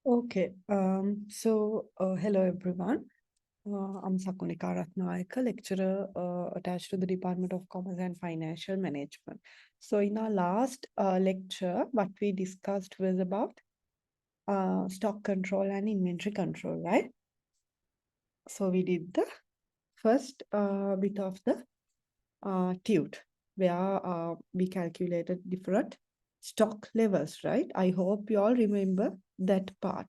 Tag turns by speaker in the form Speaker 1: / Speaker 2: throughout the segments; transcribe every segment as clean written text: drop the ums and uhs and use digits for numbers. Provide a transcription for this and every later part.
Speaker 1: Okay, hello everyone. I'm Sakunika Ratnayaka, lecturer attached to the Department of Commerce and Financial Management. So, in our last lecture, what we discussed was about stock control and inventory control, right? So, we did the first bit of the TUT, where we calculated different stock levels, right? I hope you all remember that part.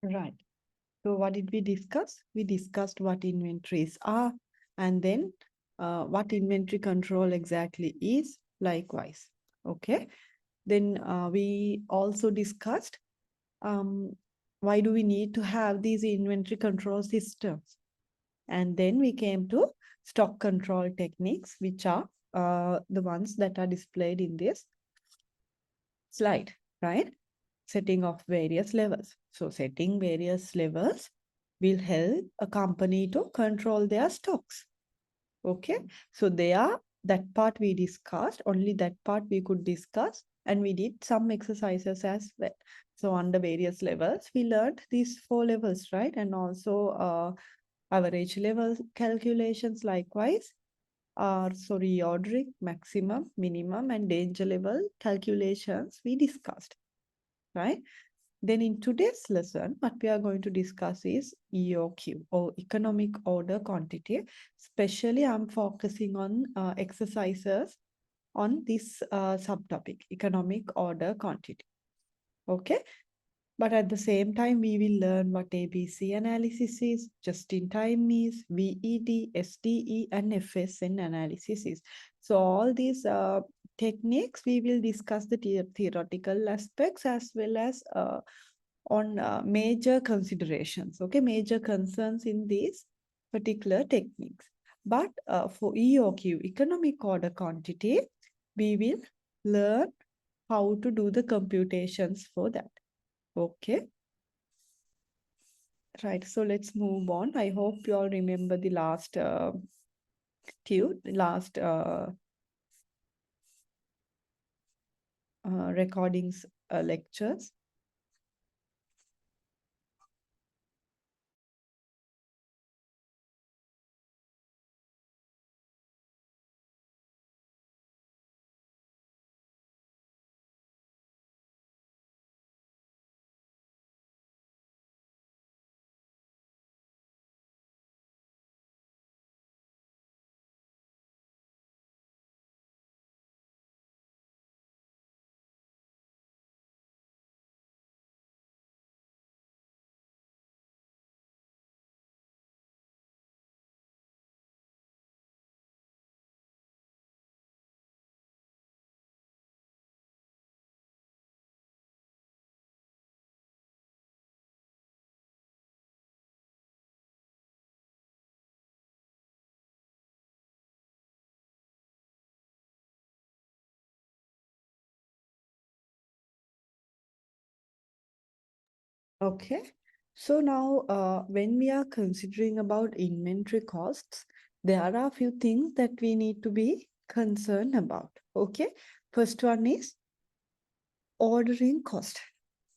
Speaker 1: Right. So what did we discuss? We discussed what inventories are and then what inventory control exactly is likewise. Okay. Then we also discussed um, why do we need to have these inventory control systems? And then we came to stock control techniques, which are the ones that are displayed in this slide, right? Setting of various levels. So setting various levels will help a company to control their stocks. Okay, so there, that part we discussed, only that part we could discuss, and we did some exercises as well. So under various levels, we learned these four levels, right? And also average level calculations likewise. So reordering, maximum, minimum, and danger level calculations we discussed, right? Then in today's lesson, what we are going to discuss is EOQ or economic order quantity. Especially, I'm focusing on exercises on this subtopic, economic order quantity. Okay. But at the same time, we will learn what ABC analysis is, just-in-time is, VED, SDE, and FSN analysis is. So all these techniques, we will discuss the theoretical aspects as well as on major considerations, okay, major concerns in these particular techniques. But for EOQ, economic order quantity, we will learn how to do the computations for that. Okay, right. So let's move on. I hope you all remember the last recordings lectures. Okay. So now, when we are considering about inventory costs, there are a few things that we need to be concerned about. Okay. First one is ordering cost.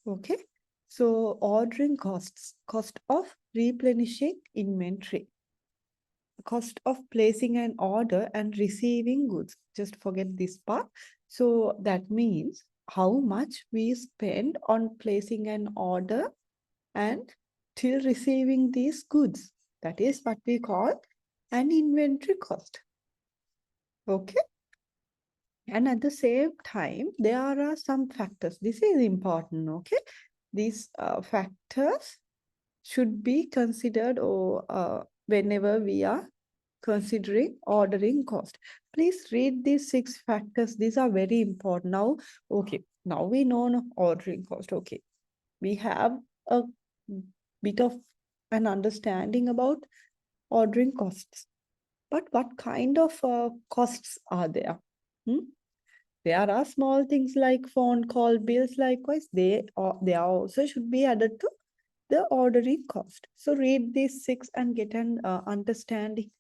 Speaker 1: Okay. So ordering costs, cost of replenishing inventory, cost of placing an order and receiving goods. Just forget this part. So that means how much we spend on placing an order and till receiving these goods. That is what we call an inventory cost. Okay. And at the same time, there are some factors. This is important. Okay. These factors should be considered or whenever we are considering ordering cost. Please read these 6 factors. These are very important. Now, okay, now we know ordering cost. Okay, we have a bit of an understanding about ordering costs. But what kind of costs are there? Hmm? There are small things like phone call bills. Likewise, they are also should be added to the ordering cost. So read these 6 and get an understanding.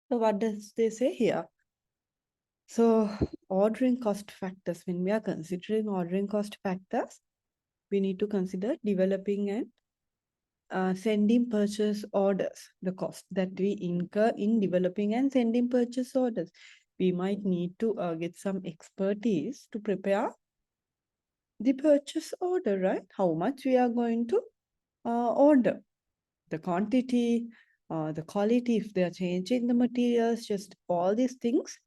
Speaker 1: So what does they say here? So ordering cost factors, when we are considering ordering cost factors, we need to consider developing and sending purchase orders, the cost that we incur in developing and sending purchase orders. We might need to get some expertise to prepare the purchase order, right? How much we are going to order, the quantity, the quality, if they are changing the materials, just all these things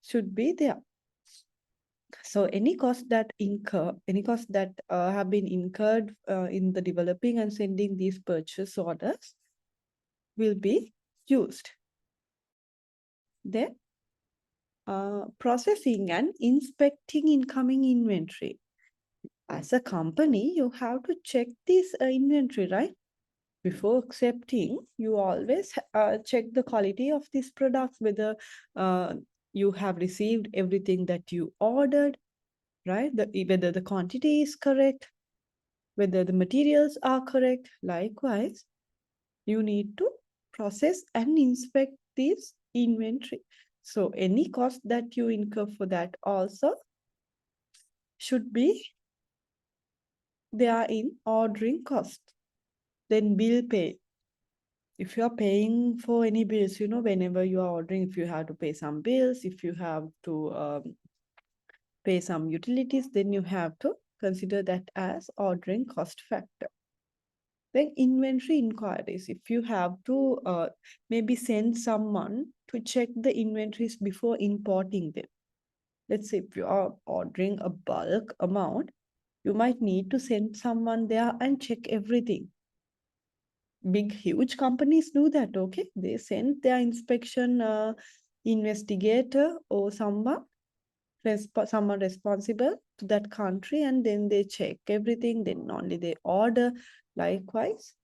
Speaker 1: should be there. So any cost that have been incurred in the developing and sending these purchase orders will be used. Then processing and inspecting incoming inventory. As a company, you have to check this inventory, right? Before accepting, you always check the quality of these products, whether uh, you have received everything that you ordered, right? Whether the quantity is correct, whether the materials are correct. Likewise, you need to process and inspect this inventory. So any cost that you incur for that also should be there in ordering cost. Then bill pay. If you are paying for any bills, whenever you are ordering, if you have to pay some bills, if you have to pay some utilities, then you have to consider that as ordering cost factor. Then inventory inquiries. If you have to maybe send someone to check the inventories before importing them. Let's say if you are ordering a bulk amount, you might need to send someone there and check everything. Big, huge companies do that, okay? They send their inspection investigator or someone responsible to that country, and then they check everything, then only they order. Likewise,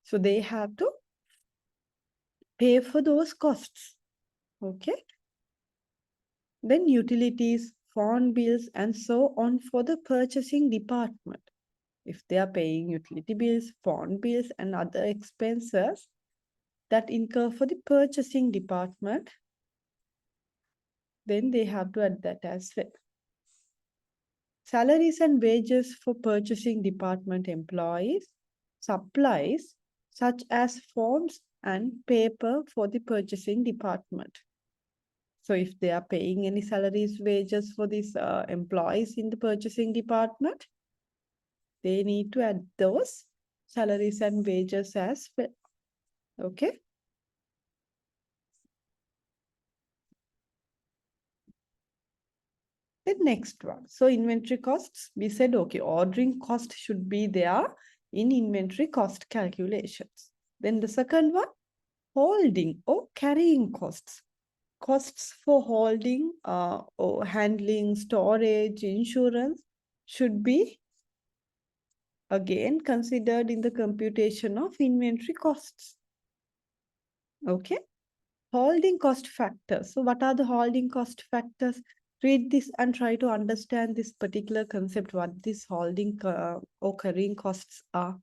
Speaker 1: so they have to pay for those costs, okay? Then utilities, phone bills, and so on for the purchasing department. If they are paying utility bills, phone bills, and other expenses that incur for the purchasing department, then they have to add that as well. Salaries and wages for purchasing department employees, supplies such as forms and paper for the purchasing department. So if they are paying any salaries, wages for these employees in the purchasing department, they need to add those salaries and wages as well. Okay. The next one. So inventory costs, we said, okay, ordering cost should be there in inventory cost calculations. Then the second one, holding or carrying costs. Costs for holding or handling, storage, insurance should be again considered in the computation of inventory costs. Okay. Holding cost factors. So what are the holding cost factors? Read this and try to understand this particular concept, what these holding or carrying costs are.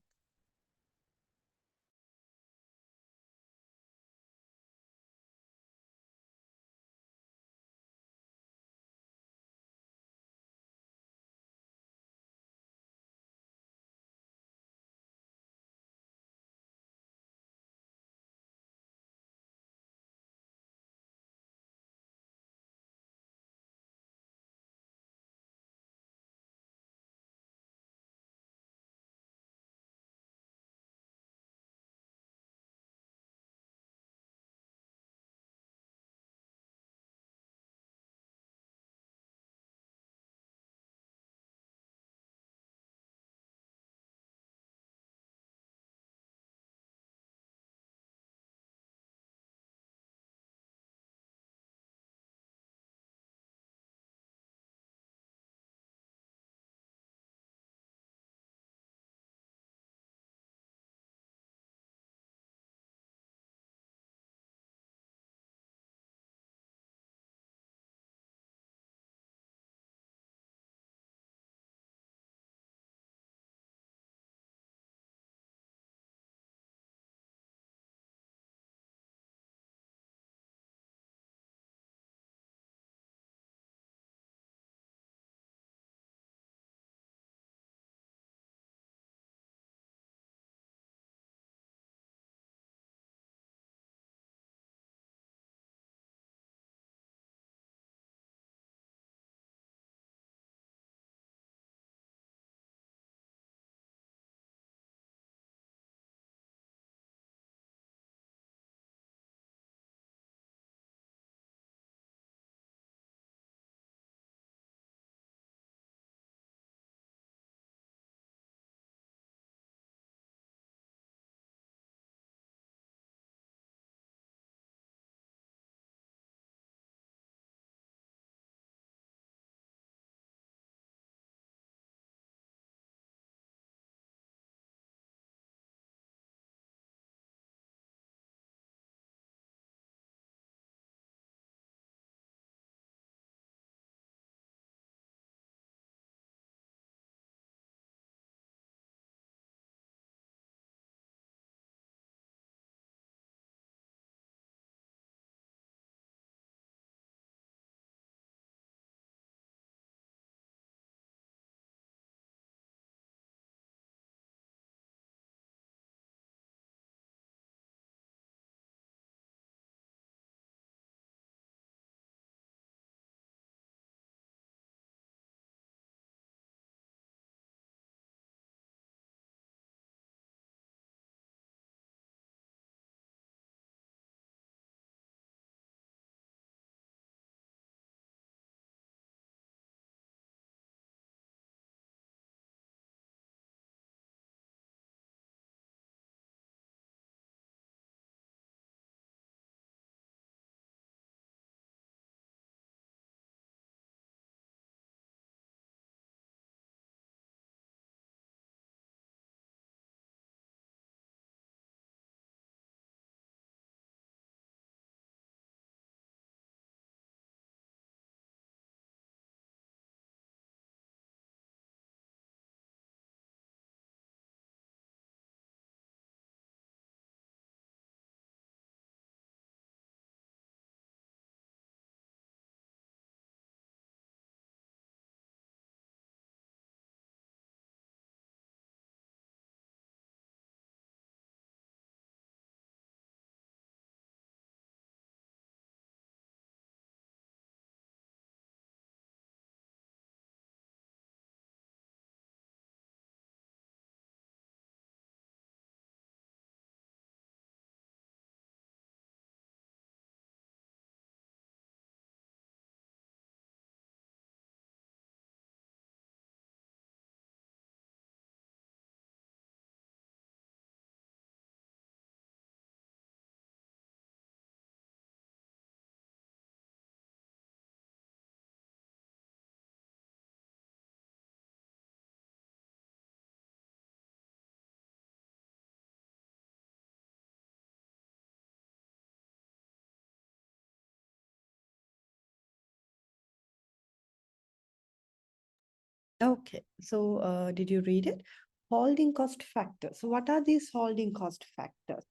Speaker 1: Okay, so did you read it? Holding cost factors. So what are these holding cost factors?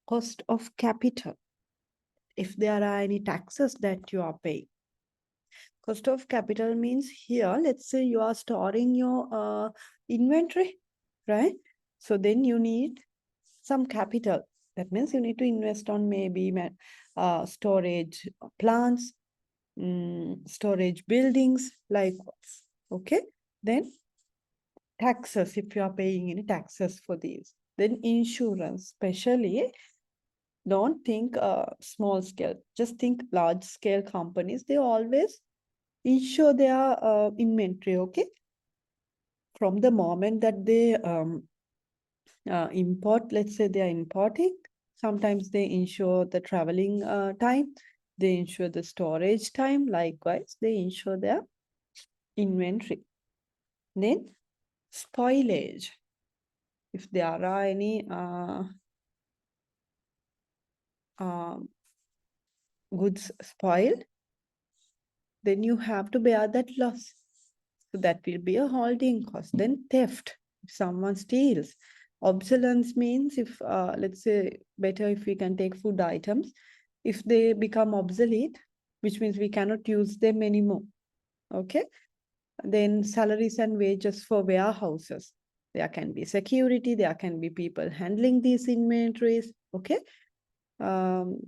Speaker 1: Cost of capital. If there are any taxes that you are paying. Cost of capital means here, let's say you are storing your inventory, right? So then you need some capital. That means you need to invest on maybe storage plants, storage buildings, likewise. Okay. Then taxes, if you are paying any taxes for these. Then insurance, especially don't think small scale, just think large scale companies. They always insure their inventory, okay? From the moment that they import, let's say they are importing, sometimes they insure the traveling time, they insure the storage time, likewise, they insure their inventory. Then spoilage. If there are any um, goods spoiled, then you have to bear that loss. So that will be a holding cost. Then theft, if someone steals. Obsolescence means if, let's say, better if we can take food items, if they become obsolete, which means we cannot use them anymore. Okay. Then salaries and wages for warehouses. There can be security, there can be people handling these inventories. Okay.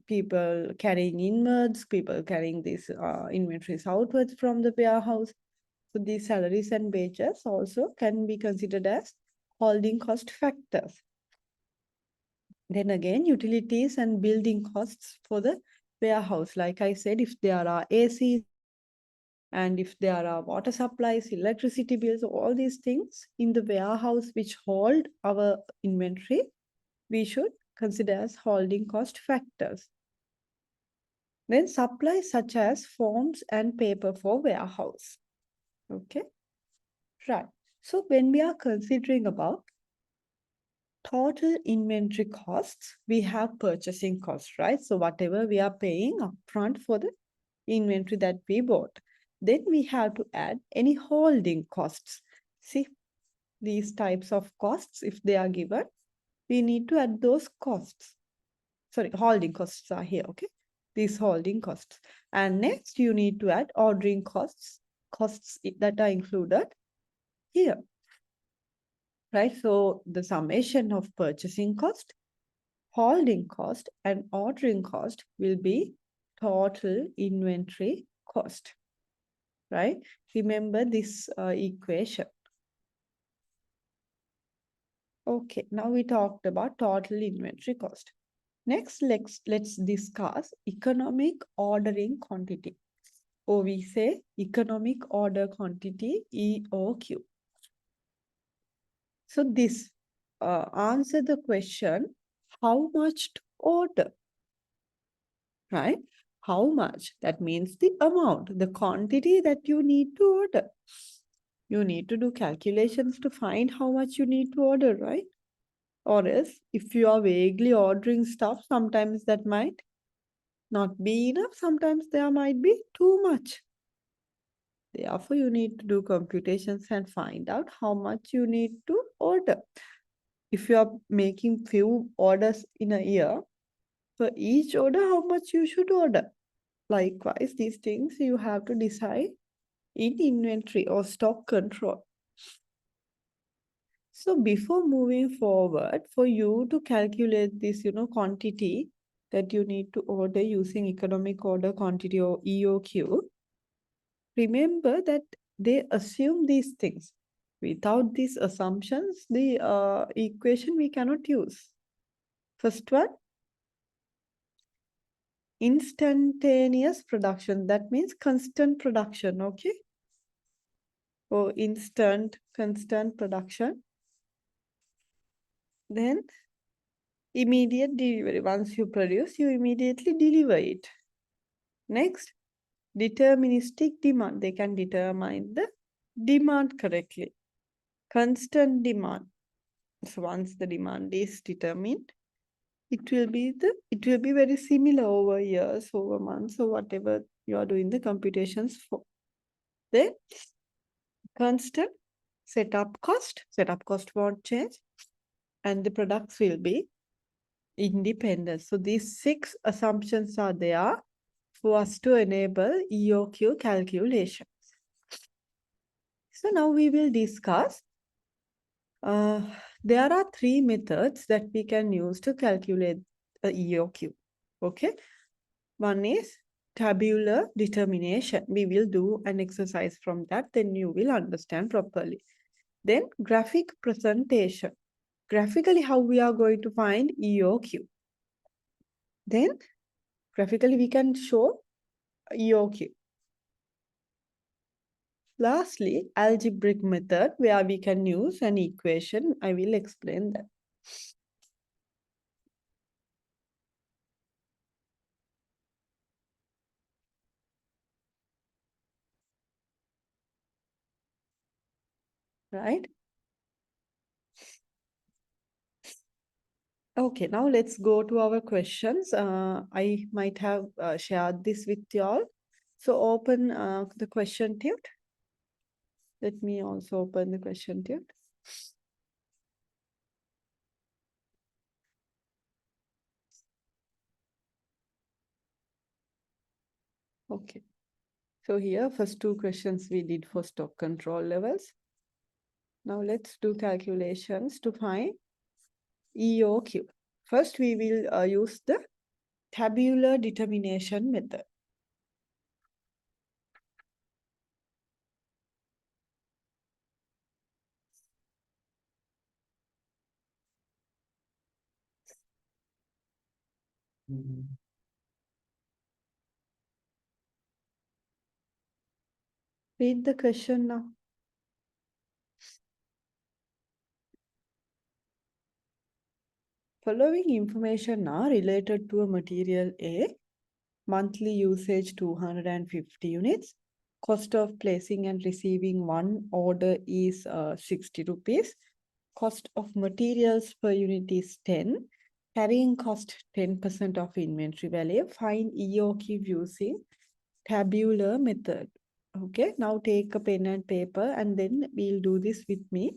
Speaker 1: People carrying inwards, people carrying these inventories outwards from the warehouse. So these salaries and wages also can be considered as holding cost factors. Then again, utilities and building costs for the warehouse. Like I said, if there are ACs and if there are water supplies, electricity bills, all these things in the warehouse which hold our inventory, we should consider as holding cost factors. Then supplies such as forms and paper for warehouse. Okay, right. So when we are considering about total inventory costs, we have purchasing costs, right? So whatever we are paying upfront for the inventory that we bought, then we have to add any holding costs. See, these types of costs, if they are given, we need to add those costs. Sorry, holding costs are here, okay? These holding costs. And next, you need to add ordering costs, costs that are included here, right? So the summation of purchasing cost, holding cost, and ordering cost will be total inventory cost, right? Remember this equation. Okay, now we talked about total inventory cost. Next, let's discuss economic ordering quantity. Or we say economic order quantity, EOQ. So this answer the question, how much to order, right? How much? That means the amount, the quantity that you need to order. You need to do calculations to find how much you need to order, right? Or else, if you are vaguely ordering stuff, sometimes that might not be enough. Sometimes there might be too much. Therefore, you need to do computations and find out how much you need to order. If you are making few orders in a year, for each order, how much you should order. Likewise, these things you have to decide in inventory or stock control. So before moving forward, for you to calculate this, quantity that you need to order using economic order quantity or EOQ, remember that they assume these things. Without these assumptions, the equation we cannot use. First one, instantaneous production. That means constant production, okay? Or constant production. Then immediate delivery. Once you produce, you immediately deliver it. Next, deterministic demand. They can determine the demand correctly. Constant demand. So once the demand is determined, it will be very similar over years, over months, or whatever you are doing the computations for. Then constant, setup cost won't change, and the products will be independent. So these 6 assumptions are there for us to enable EOQ calculation. So now we will discuss. Uh, there are 3 methods that we can use to calculate the EOQ. Okay, one is tabular determination. We will do an exercise from that, then you will understand properly. Then graphic presentation. Graphically, how we are going to find EOQ. Then graphically, we can show EOQ. Lastly, algebraic method where we can use an equation. I will explain that. Right? Okay, now let's go to our questions. I might have shared this with you all. So open the question tube. Let me also open the question tube. Okay. So here, first 2 questions we did for stock control levels. Now let's do calculations to find EOQ. First, we will use the tabular determination method. Read the question now. Following information are related to a material A, monthly usage 250 units, cost of placing and receiving one order is 60 rupees, cost of materials per unit is 10, carrying cost 10% of inventory value, find EOQ using tabular method. Okay, now take a pen and paper and then we'll do this with me.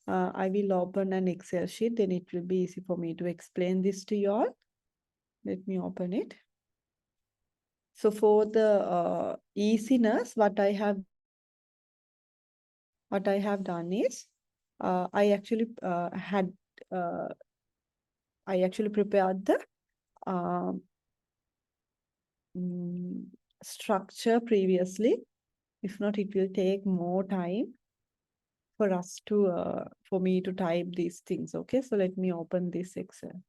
Speaker 1: I will open an Excel sheet, then it will be easy for me to explain this to you all. Let me open it. So for the easiness, what I have done is I actually prepared the structure previously. If not, it will take more time for us to for me to type these things. Okay, so let me open this Excel.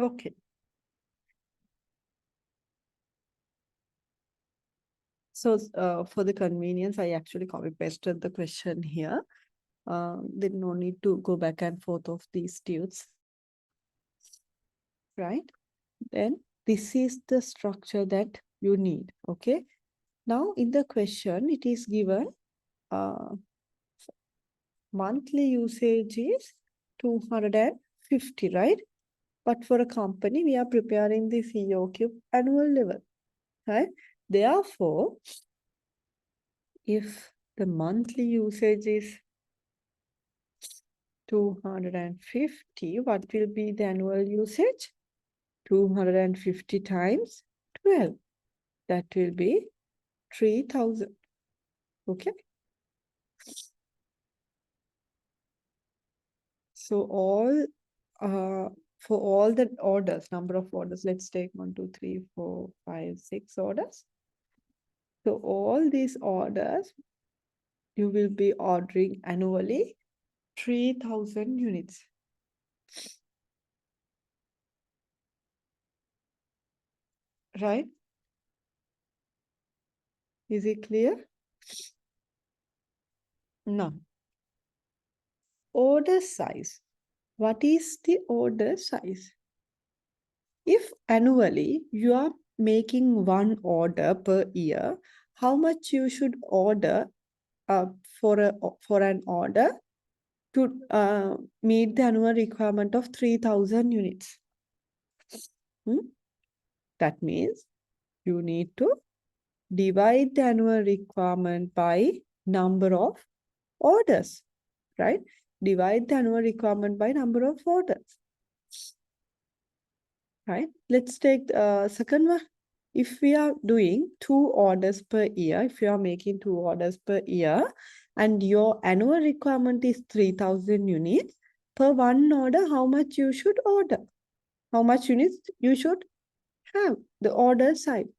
Speaker 1: Okay. So for the convenience, I actually copy pasted the question here. There no need to go back and forth of these tunes, right? Then this is the structure that you need. Okay. Now in the question, it is given uh, monthly usage is 250, right? But for a company, we are preparing the EOQ annual level, right? Therefore, if the monthly usage is 250, what will be the annual usage? 250 times 12. That will be 3000. Okay. So for all the orders, number of orders, let's take 1, 2, 3, 4, 5, 6 orders. So all these orders, you will be ordering annually 3000 units. Right? Is it clear? No. Order size. What is the order size? If annually you are making one order per year, how much you should order uh, for an order to meet the annual requirement of 3000 units? That means you need to divide the annual requirement by number of orders, right? Divide the annual requirement by number of orders, right? Let's take the second one. If we are doing 2 orders per year, if you are making 2 orders per year, and your annual requirement is 3000 units, per one order, how much you should order? How much units you should have? The order side.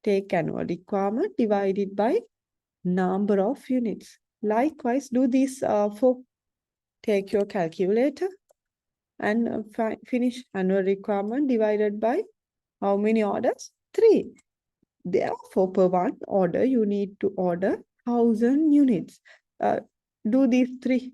Speaker 1: Take annual requirement divided by number of units. Likewise, do this for take your calculator and finish annual requirement divided by how many orders? 3. Therefore, per one order, you need to order 1000 units. Do these 3.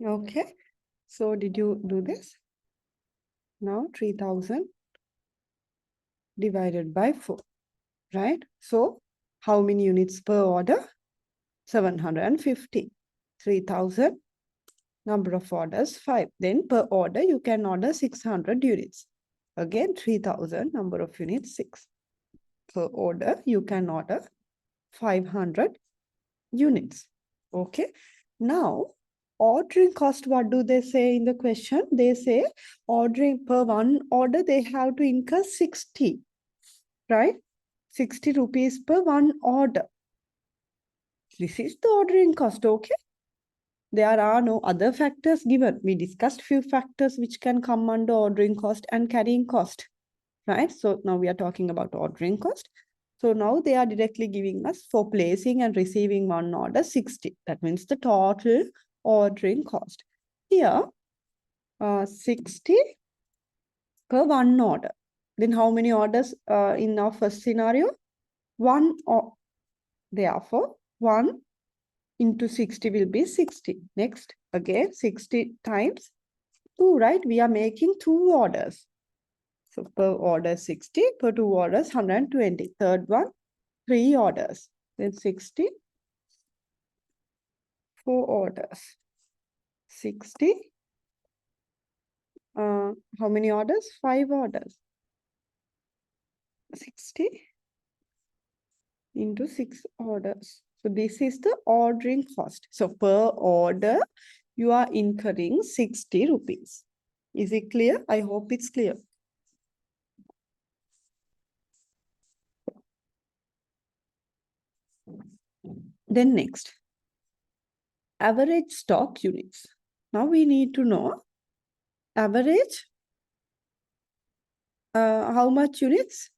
Speaker 1: Okay. So did you do this? Now 3000 divided by 4, right? So how many units per order? 750. 3000, number of orders 5. Then per order you can order 600 units. Again 3000, number of units 6. Per order you can order 500 units. Okay. Now ordering cost, what do they say in the question? They say ordering per one order they have to incur 60, right? 60 rupees per one order. This is the ordering cost, okay? There are no other factors given. We discussed few factors which can come under ordering cost and carrying cost, right? So now we are talking about ordering cost. So now they are directly giving us for placing and receiving one order 60. That means the total ordering cost. Here, 60 per one order. Then how many orders in our first scenario? One, or therefore, 1 into 60 will be 60. Next, again, 60 times 2, right? We are making 2 orders. So per order 60, per 2 orders 120. Third one, 3 orders. Then 60, 4 orders. 60, how many orders? 5 orders. 60 into 6 orders. So this is the ordering cost. So per order, you are incurring 60 rupees. Is it clear? I hope it's clear. Then next, average stock units. Now we need to know average, how much units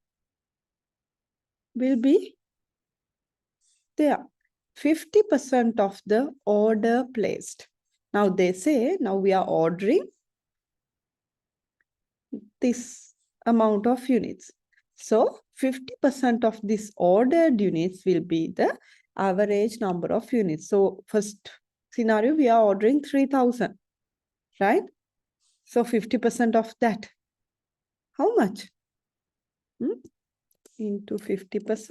Speaker 1: will be there. 50% of the order placed. Now they say, now we are ordering this amount of units. So 50% of this ordered units will be the average number of units. So first scenario, we are ordering 3000, right? So 50% of that, how much? Into 50%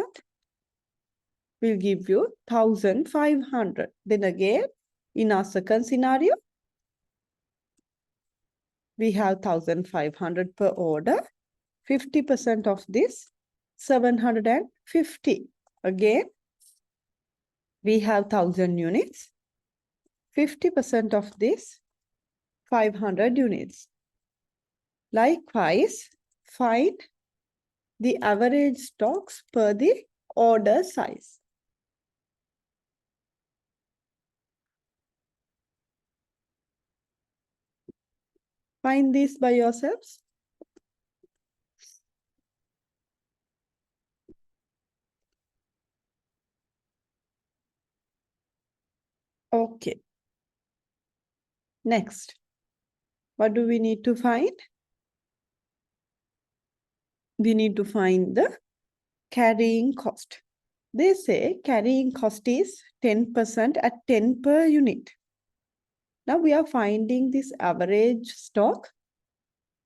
Speaker 1: will give you 1500. Then again, in our second scenario, we have 1500 per order. 50% of this, 750. Again, we have 1000 units. 50% of this, 500 units. Likewise, find the average stocks per the order size. Find this by yourselves. Okay. Next, what do we need to find? We need to find the carrying cost. They say carrying cost is 10% at 10 per unit. Now we are finding this average stock.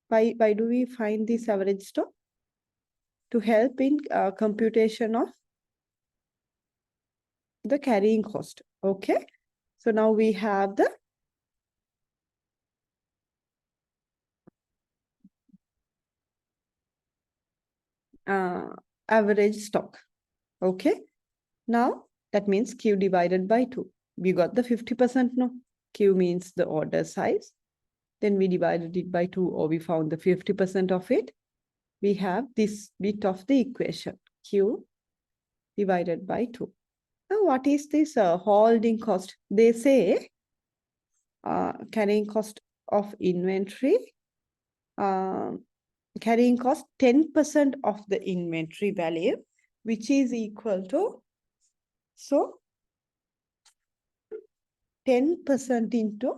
Speaker 1: Why do we find this average stock? To help in computation of the carrying cost. Okay. So now we have the average stock. Okay. Now that means Q divided by 2. We got the 50% no. Q means the order size. Then we divided it by 2, or we found the 50% of it. We have this bit of the equation, Q divided by 2. Now, what is this holding cost? They say carrying cost of inventory, carrying cost 10% of the inventory value, which is equal to, so 10% into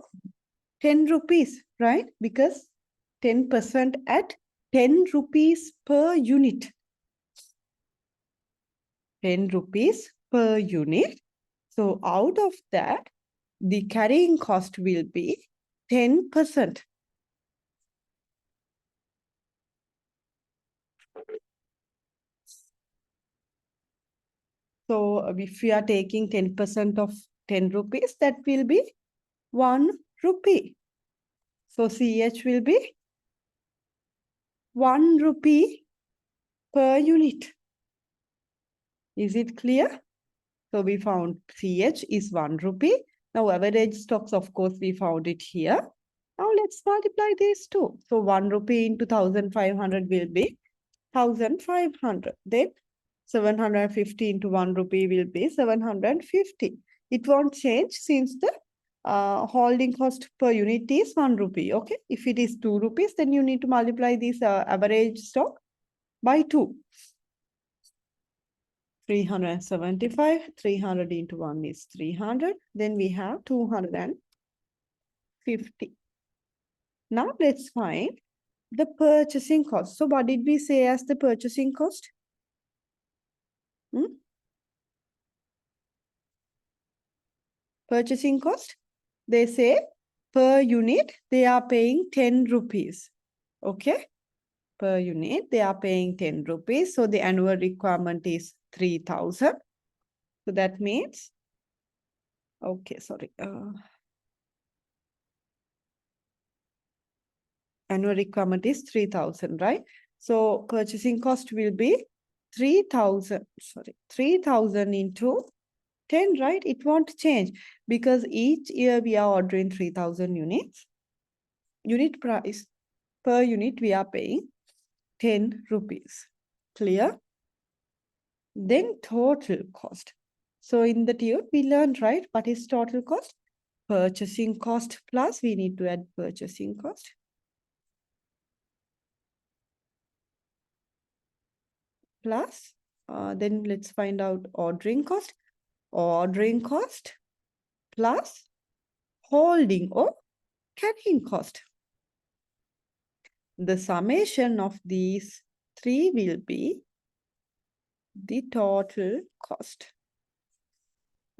Speaker 1: 10 rupees, right? Because 10% at 10 rupees per unit. 10 rupees per unit. So out of that, the carrying cost will be 10%. So if we are taking 10% of 10 rupees, that will be 1 rupee. So CH will be 1 rupee per unit. Is it clear? So we found CH is 1 rupee. Now average stocks, of course, we found it here. Now let's multiply these two. So 1 rupee into 1500 will be 1500. Then 750 into 1 rupee will be 750. It won't change since the holding cost per unit is 1 rupee. Okay. If it is 2 rupees, then you need to multiply this average stock by 2. 375, 300 into 1 is 300. Then we have 250. Now let's find the purchasing cost. So what did we say as the purchasing cost? Purchasing cost? They say per unit, they are paying 10 rupees. Okay. Per unit, they are paying 10 rupees. So the annual requirement is 3,000. So that means, okay, sorry. Annual requirement is 3,000, right? So purchasing cost will be 3,000, sorry, 3,000 into 10, right? It won't change because each year we are ordering 3,000 units. Unit price per unit we are paying 10 rupees. Clear? Then total cost. So in the tune we learned, right? What is total cost? Purchasing cost plus we need to add purchasing cost. Plus, then let's find out ordering cost. Ordering cost plus holding or carrying cost. The summation of these three will be the total cost.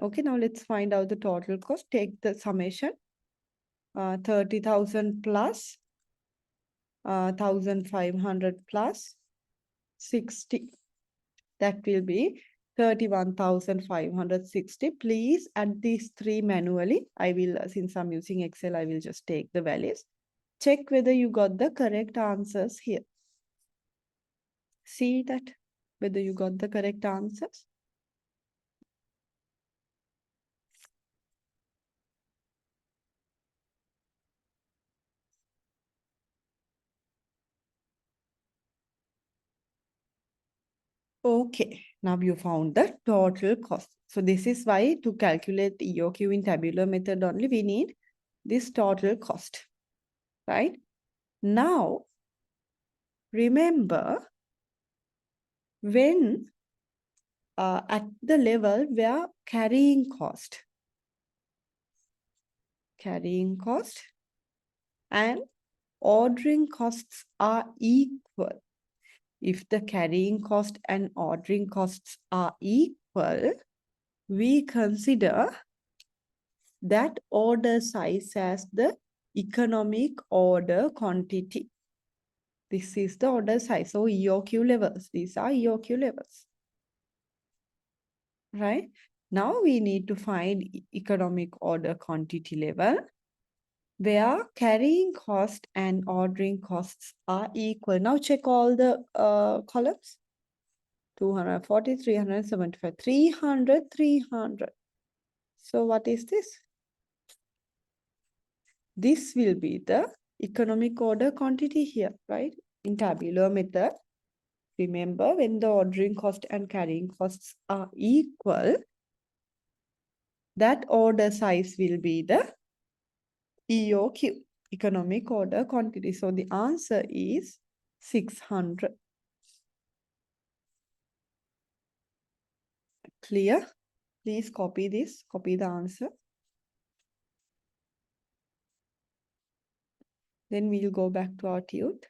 Speaker 1: Okay, now let's find out the total cost. Take the summation. 30,000 plus 1,500 plus 60. That will be 31,560. Please add these three manually. I will, since I'm using Excel, I will just take the values. Check whether you got the correct answers here. See that whether you got the correct answers. Okay, now you found the total cost. So this is why to calculate the EOQ in tabular method only, we need this total cost, right? Now, remember when at the level where carrying cost and ordering costs are equal. If the carrying cost and ordering costs are equal, we consider that order size as the economic order quantity. This is the order size. So EOQ levels. These are EOQ levels. Right? Now we need to find economic order quantity level where carrying cost and ordering costs are equal. Now check all the columns. 240, 375, 300, 300. So what is this? This will be the economic order quantity here, right? In tabular method, remember when the ordering cost and carrying costs are equal, that order size will be the EOQ, economic order quantity. So the answer is 600. Clear? Please copy this, copy the answer. Then we'll go back to our tute.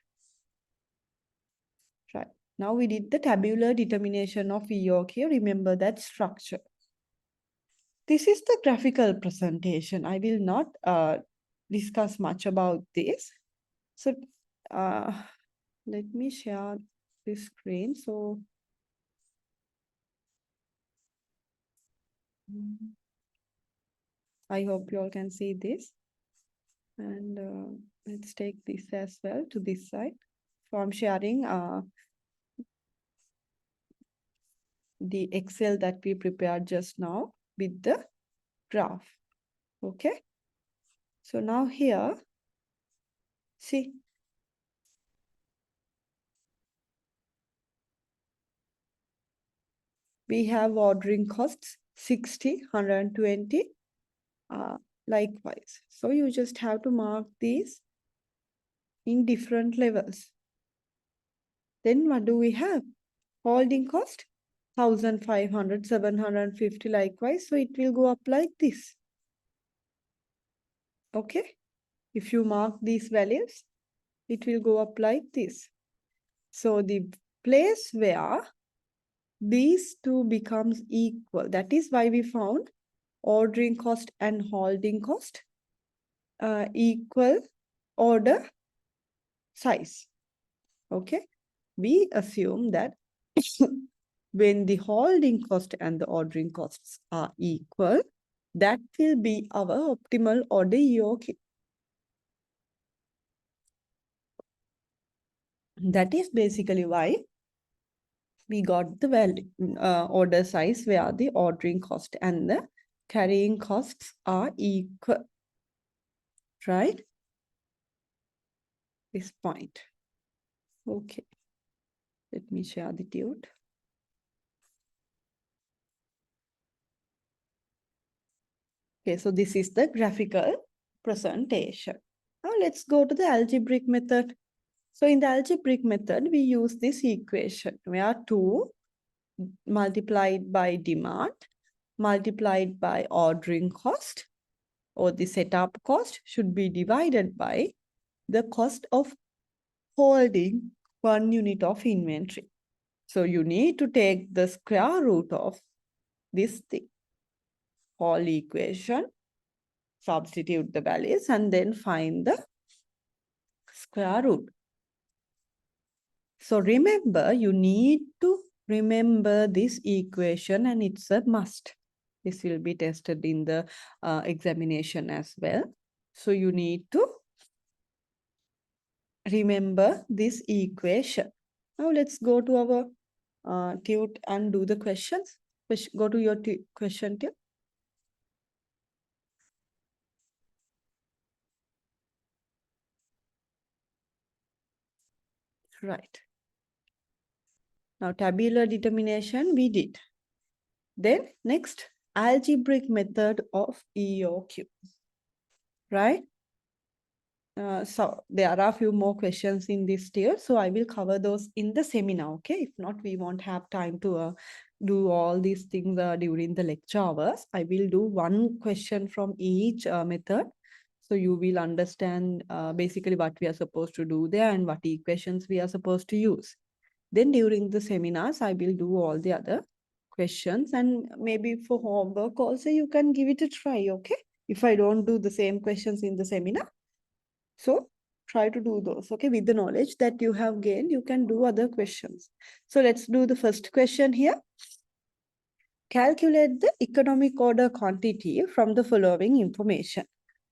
Speaker 1: Right. Now we did the tabular determination of EOQ. Remember that structure. This is the graphical presentation. I will not discuss much about this. So let me share this screen. So I hope you all can see this. And let's take this as well to this side. So I'm sharing the Excel that we prepared just now with the graph. Okay. So now here, see, we have ordering costs 60, 120, likewise. So you just have to mark these in different levels. Then what do we have? Holding cost 1500, 750 likewise. So it will go up like this. Okay. If you mark these values, it will go up like this. So the place where these two becomes equal, that is why we found ordering cost and holding cost equal order size. Okay. We assume that when the holding cost and the ordering costs are equal, that will be our optimal order EOQ. That is basically why we got the value order size where the ordering cost and the carrying costs are equal, right? This point. Okay, let me share the tute. Okay, so this is the graphical presentation. Now let's go to the algebraic method. So in the algebraic method, we use this equation where 2 multiplied by demand multiplied by ordering cost or the setup cost should be divided by the cost of holding 1 unit of inventory. So you need to take the square root of this thing, whole equation, substitute the values and then find the square root. So remember, you need to remember this equation and it's a must. This will be tested in the examination as well. So you need to remember this equation. Now let's go to our tute and do the questions. Go to your question tube. Right. Now tabular determination we did. Then next, algebraic method of EOQ. Right? So there are a few more questions in this tier. So I will cover those in the seminar. Okay. If not, we won't have time to do all these things during the lecture hours. I will do one question from each method. So you will understand basically what we are supposed to do there and what equations we are supposed to use. Then during the seminars, I will do all the other questions and maybe for homework also you can give it a try. Okay. If I don't do the same questions in the seminar. So try to do those, okay? With the knowledge that you have gained, you can do other questions. So let's do the first question here. Calculate the economic order quantity from the following information.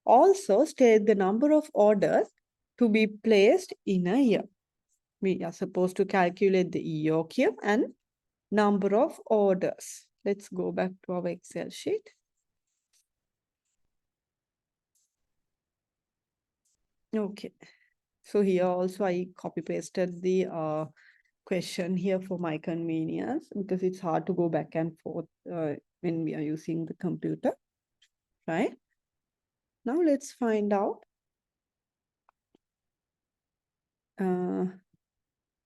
Speaker 1: Also state the number of orders to be placed in a year. We are supposed to calculate the EOQ and number of orders. Let's go back to our Excel sheet. Okay. So here also I copy pasted the question here for my convenience because it's hard to go back and forth when we are using the computer, right? Now let's find out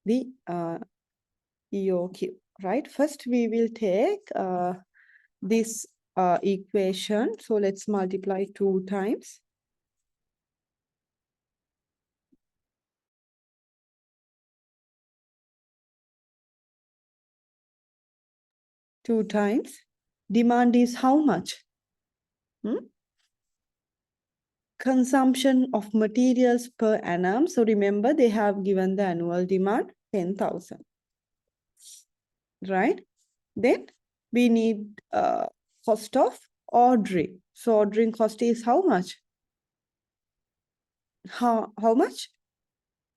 Speaker 1: the EOQ, right? First we will take this equation. So let's multiply 2 times. Demand is how much? Hmm? Consumption of materials per annum. So remember, they have given the annual demand 10,000, right? Then we need cost of ordering. So ordering cost is how much? How much?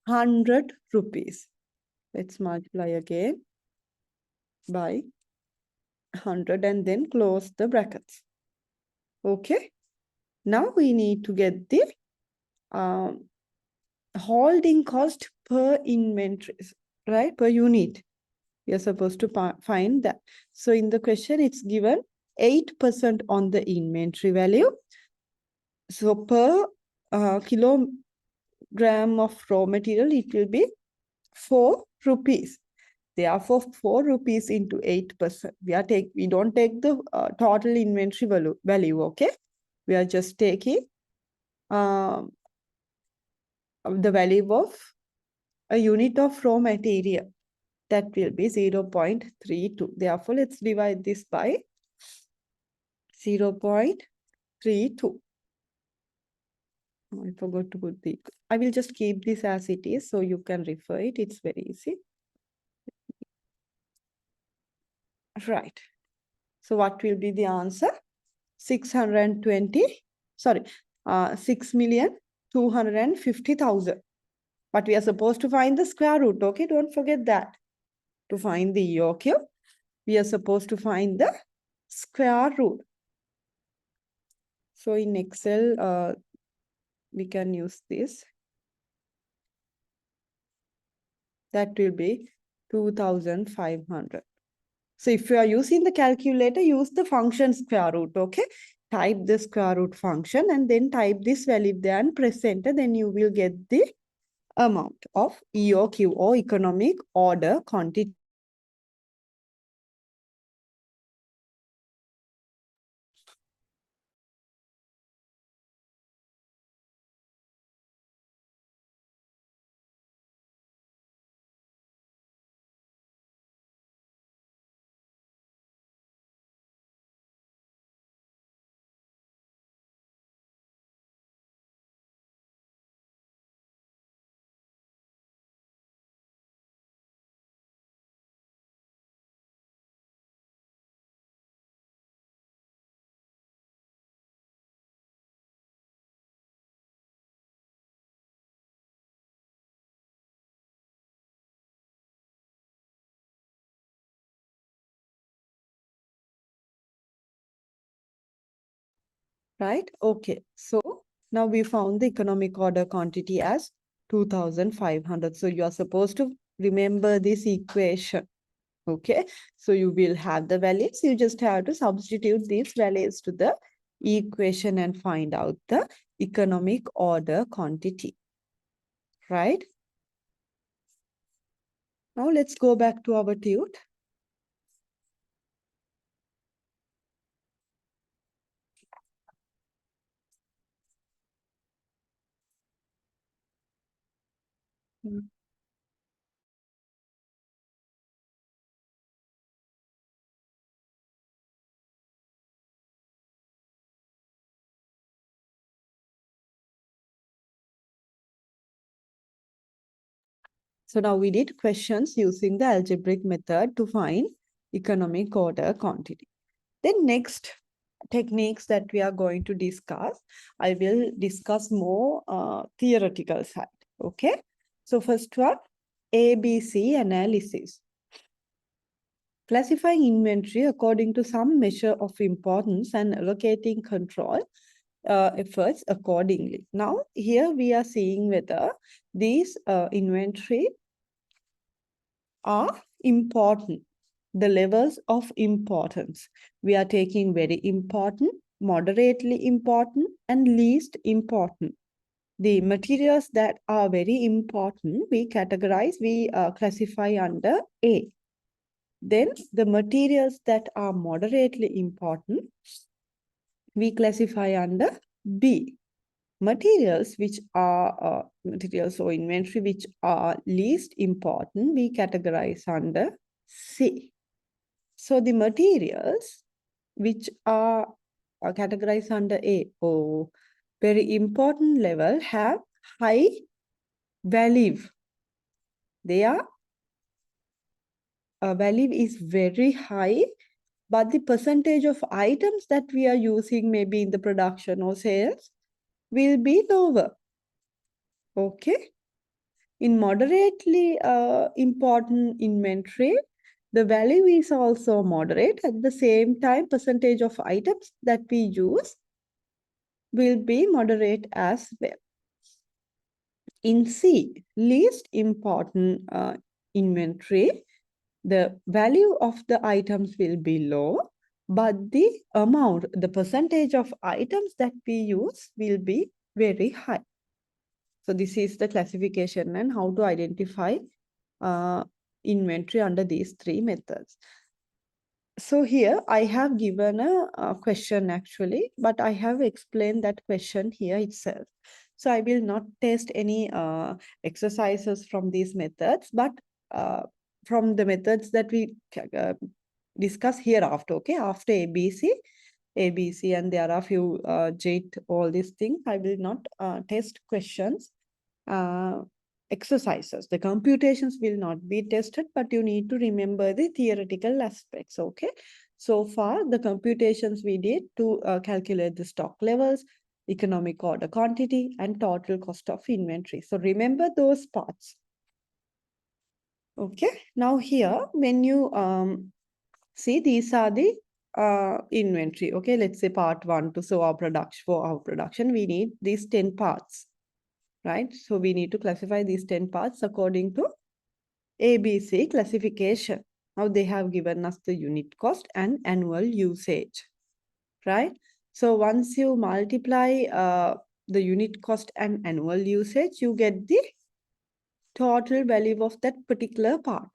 Speaker 1: 100 rupees. Let's multiply again by 100 and then close the brackets. Okay. Now we need to get the um, holding cost per inventory, right? Per unit. We are supposed to find that. So in the question, it's given 8% on the inventory value. So per kilogram of raw material, it will be 4 rupees. Therefore, 4 rupees into 8%. We don't take the total inventory value, okay? We are just taking the value of a unit of raw material. That will be 0.32. Therefore, let's divide this by 0.32. I forgot to put the, I will just keep this as it is so you can refer it. It's very easy. Right. So what will be the answer? 620, sorry, 6,250,000. But we are supposed to find the square root, okay? Don't forget that. To find the EOQ, we are supposed to find the square root. So in Excel, we can use this. That will be 2,500. So if you are using the calculator, use the function square root, okay? Type the square root function and then type this value there and press enter. Then you will get the amount of EOQ or economic order quantity. Right? Okay. So now we found the economic order quantity as 2,500. So you are supposed to remember this equation. Okay. So you will have the values. You just have to substitute these values to the equation and find out the economic order quantity. Right? Now let's go back to our tute. So now we did questions using the algebraic method to find economic order quantity. Then next techniques that we are going to discuss, I will discuss more theoretical side. Okay. So first one, ABC analysis. Classifying inventory according to some measure of importance and allocating control efforts accordingly. Now, here we are seeing whether these inventory are important. The levels of importance. We are taking very important, moderately important, and least important. The materials that are very important, we classify under A. Then the materials that are moderately important, we classify under B. Materials which are materials or inventory which are least important, we categorize under C. So the materials which are are categorized under A. Oh, very important level have high value. Their value is very high, but the percentage of items that we are using maybe in the production or sales will be lower. Okay. In moderately important inventory, the value is also moderate. At the same time, percentage of items that we use will be moderate as well. In C, least important inventory, the value of the items will be low, but the amount, the percentage of items that we use will be very high. So this is the classification and how to identify inventory under these three methods. So here I have given a question actually, but I have explained that question here itself. So I will not test any exercises from these methods, but from the methods that we discuss hereafter, okay, after ABC, and there are few JIT, all these things. I will not test questions, exercises. The computations will not be tested, but you need to remember the theoretical aspects, okay? So far, the computations we did to calculate the stock levels, economic order quantity, and total cost of inventory. So remember those parts. Okay, now here, when you see, these are the inventory. Okay, let's say part 1 to show our production. For our production, we need these 10 parts, right? So we need to classify these 10 parts according to ABC classification. Now they have given us the unit cost and annual usage, right? So once you multiply the unit cost and annual usage, you get the total value of that particular part.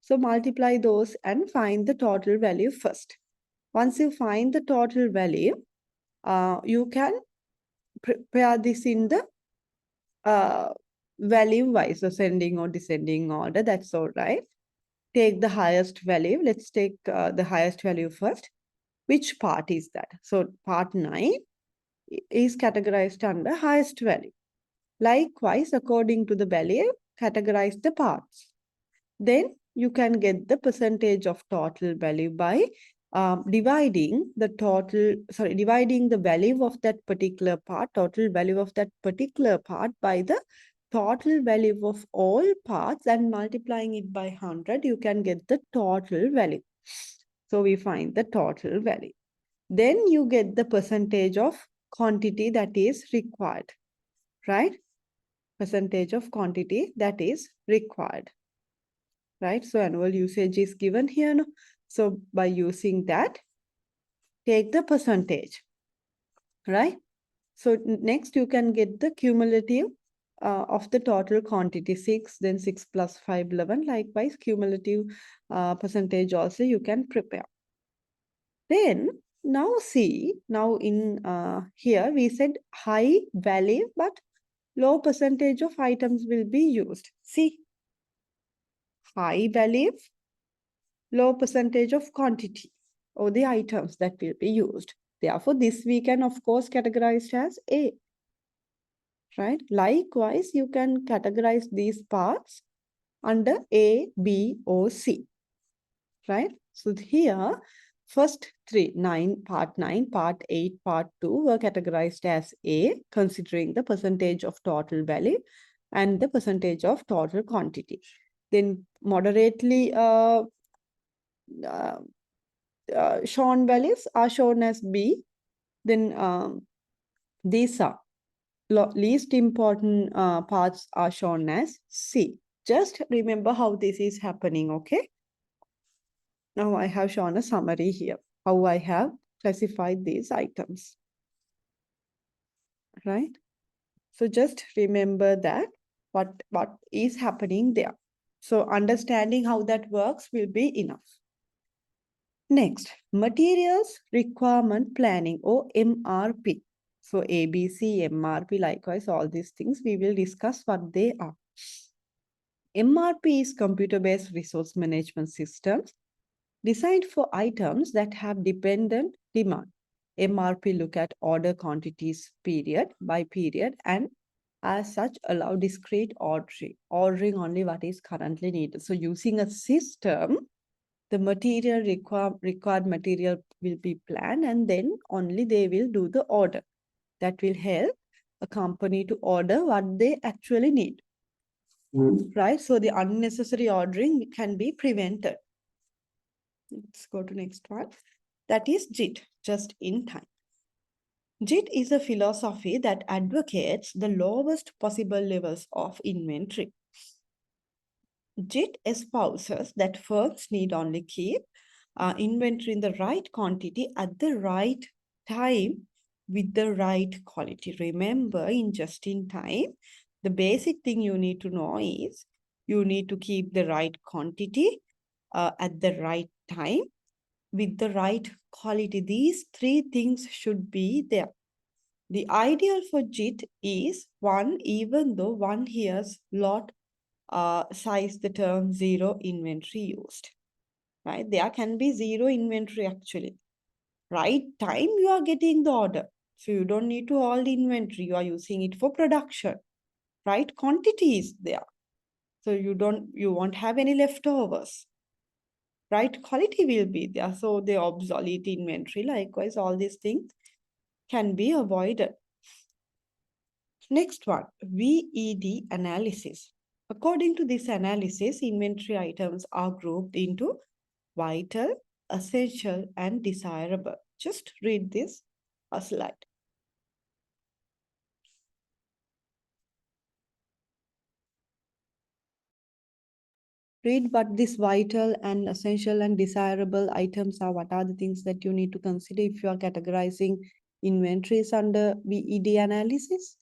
Speaker 1: So multiply those and find the total value first. Once you find the total value, you can prepare this in the value wise, ascending or descending order. That's all right. Take the highest value. Let's take the highest value first. Which part is that? So part 9 is categorized under highest value. Likewise, according to the value, categorize the parts. Then you can get the percentage of total value by dividing the value of that particular part, total value of that particular part by the total value of all parts and multiplying it by 100, you can get the total value. So we find the total value. Then you get the percentage of quantity that is required, right? Percentage of quantity that is required, right? So annual usage is given here. No? So by using that, take the percentage, right? So next you can get the cumulative of the total quantity 6, then 6 plus 5, 11. Likewise, cumulative percentage also you can prepare. Then now see, now in here we said high value, but low percentage of items will be used. See, high value, low percentage of quantity or the items that will be used. Therefore, this we can of course categorize as A, right? Likewise, you can categorize these parts under A, B, or C, right? So here, first three, part 9, part 8, part 2 were categorized as A, considering the percentage of total value and the percentage of total quantity. Then moderately shown values are shown as B. Then these are least important parts are shown as C. Just remember how this is happening, okay? Now I have shown a summary here, how I have classified these items, right? So just remember that what is happening there. So understanding how that works will be enough. Next, materials requirement planning or MRP. So ABC, MRP, likewise, all these things we will discuss what they are. MRP is computer-based resource management systems designed for items that have dependent demand. MRP look at order quantities period by period and as such allow discrete ordering only what is currently needed. So using a system, the required material will be planned and then only they will do the order. That will help a company to order what they actually need. Right? So the unnecessary ordering can be prevented. Let's go to next one. That is JIT, just in time. JIT is a philosophy that advocates the lowest possible levels of inventory. JIT espouses that firms need only keep inventory in the right quantity at the right time with the right quality. Remember, in just in time, the basic thing you need to know is you need to keep the right quantity at the right time with the right quality. These three things should be there. The ideal for JIT is one, even though one hears lot size the term zero inventory used. Right? There can be zero inventory actually. Right time you are getting the order. So you don't need to hold inventory. You are using it for production. Right quantity is there. So you won't have any leftovers. Right quality will be there. So the obsolete inventory, likewise, all these things can be avoided. Next one, VED analysis. According to this analysis, inventory items are grouped into vital, essential, and desirable. Just read this slide. Read what these vital and essential and desirable items are. What are the things that you need to consider if you are categorizing inventories under VED analysis?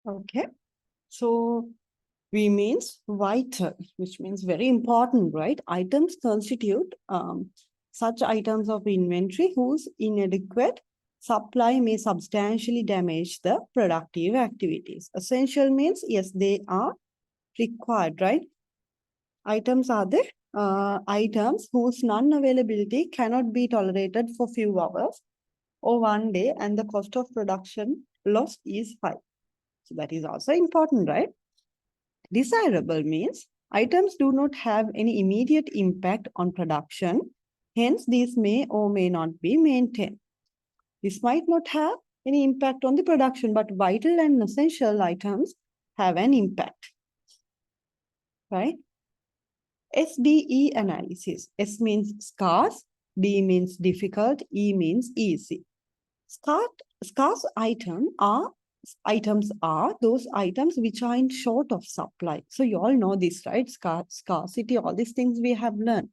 Speaker 1: Okay. So V means vital, which means very important, right? Items constitute such items of inventory whose inadequate supply may substantially damage the productive activities. Essential means, yes, they are required, right? Items are the items whose non-availability cannot be tolerated for few hours or one day and the cost of production loss is high. So that is also important, right? Desirable means items do not have any immediate impact on production. Hence, these may or may not be maintained. This might not have any impact on the production, but vital and essential items have an impact, right? SDE analysis. S means scarce, D means difficult, E means easy. Scarce items are those items which are in short of supply. So you all know this, right? Scarcity, all these things we have learned.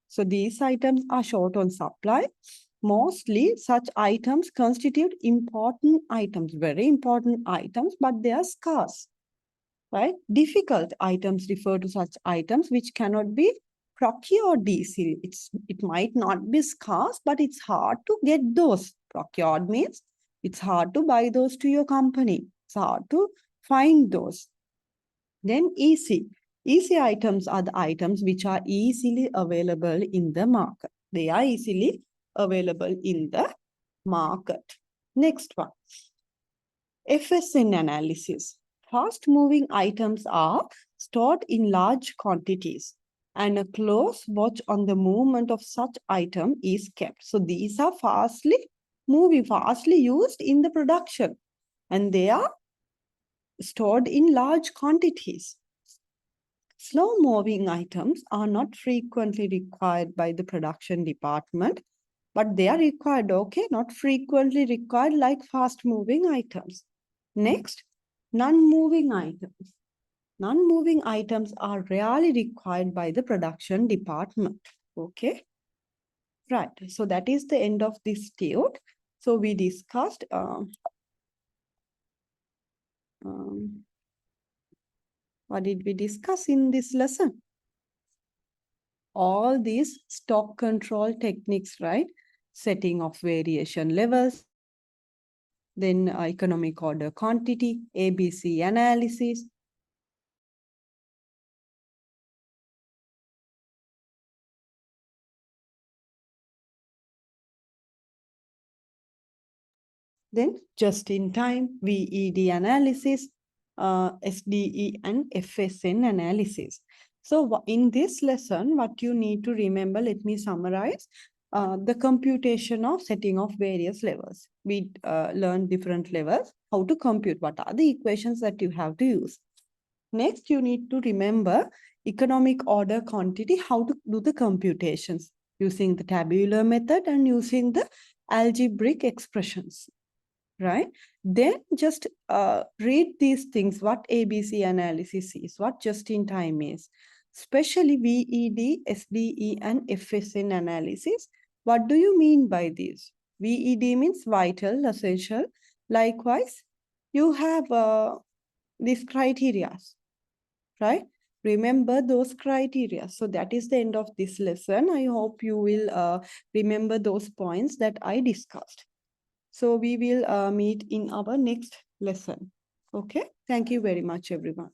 Speaker 1: So these items are short on supply. Mostly such items constitute important items, very important items, but they are scarce, right? Difficult items refer to such items which cannot be procured easily. It might not be scarce, but it's hard to get those. Procured means it's hard to buy those to your company. It's hard to find those. Then easy. Easy items are the items which are easily available in the market. They are easily available in the market. Next one. FSN analysis. Fast moving items are stored in large quantities and a close watch on the movement of such item is kept. So these are fastly moving, fastly used in the production and they are stored in large quantities. Slow moving items are not frequently required by the production department, but they are required, okay? Not frequently required like fast moving items. Next, non-moving items. Non-moving items are rarely required by the production department. Okay. Right. So that is the end of this tude. So we discussed what did we discuss in this lesson? All these stock control techniques, right? Setting of variation levels, then economic order quantity, ABC analysis, then just-in-time, VED analysis, SDE and FSN analysis. So in this lesson, what you need to remember, let me summarize, the computation of setting of various levels. We learned different levels, how to compute, what are the equations that you have to use. Next, you need to remember economic order quantity, how to do the computations using the tabular method and using the algebraic expressions, right? Then just read these things, what ABC analysis is, what just-in-time is, especially VED, SDE, and FSN analysis. What do you mean by this? VED means vital, essential. Likewise, you have these criteria, right? Remember those criteria. So that is the end of this lesson. I hope you will remember those points that I discussed. So we will meet in our next lesson. Okay. Thank you very much, everyone.